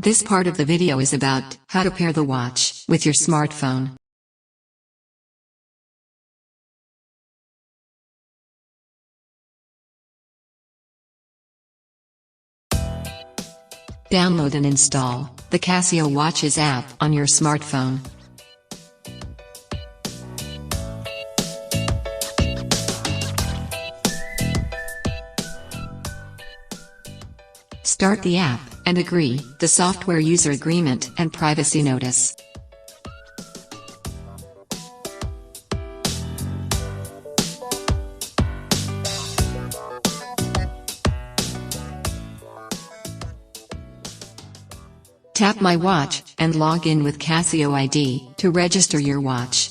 This part of the video is about how to pair the watch with your smartphone. Download and install the CASIO Watches app on your smartphone. Start the app and agree the software user agreement and privacy notice. Tap My Watch and log in with CASIO ID to register your watch.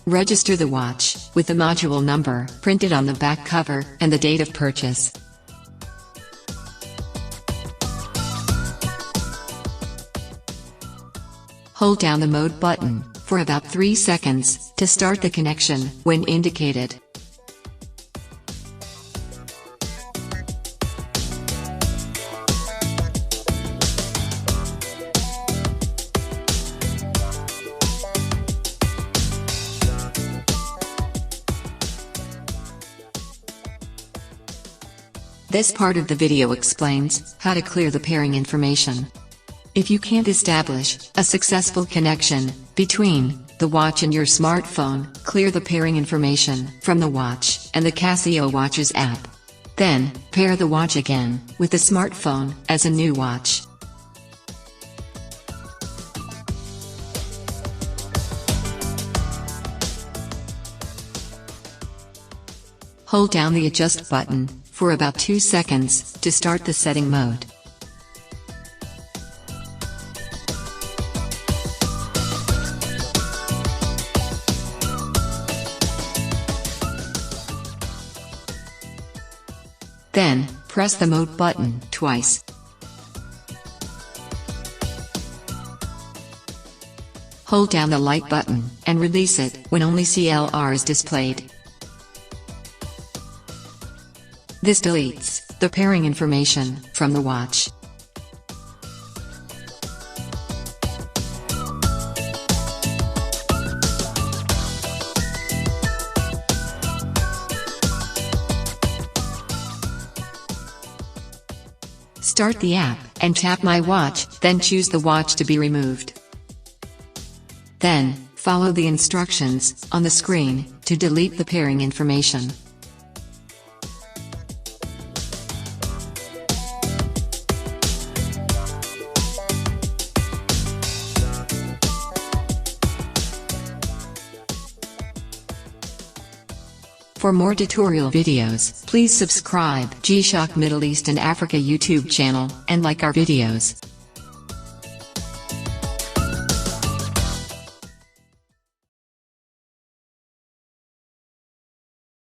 Register the watch with the module number printed on the back cover and the date of purchase. Hold down the mode button for about 3 seconds to start the connection when indicated. This part of the video explains how to clear the pairing information. If you can't establish a successful connection between the watch and your smartphone, clear the pairing information from the watch and the CASIO Watches app. Then, pair the watch again with the smartphone as a new watch. Hold down the Adjust button for about 2 seconds to start the setting mode. Then, press the mode button twice. Hold down the light button and release it when only CLR is displayed. This deletes the pairing information from the watch. Start the app and tap My Watch, then choose the watch to be removed. Then, follow the instructions on the screen to delete the pairing information. For more tutorial videos, please subscribe Gshock Middle East and Africa YouTube channel, and like our videos.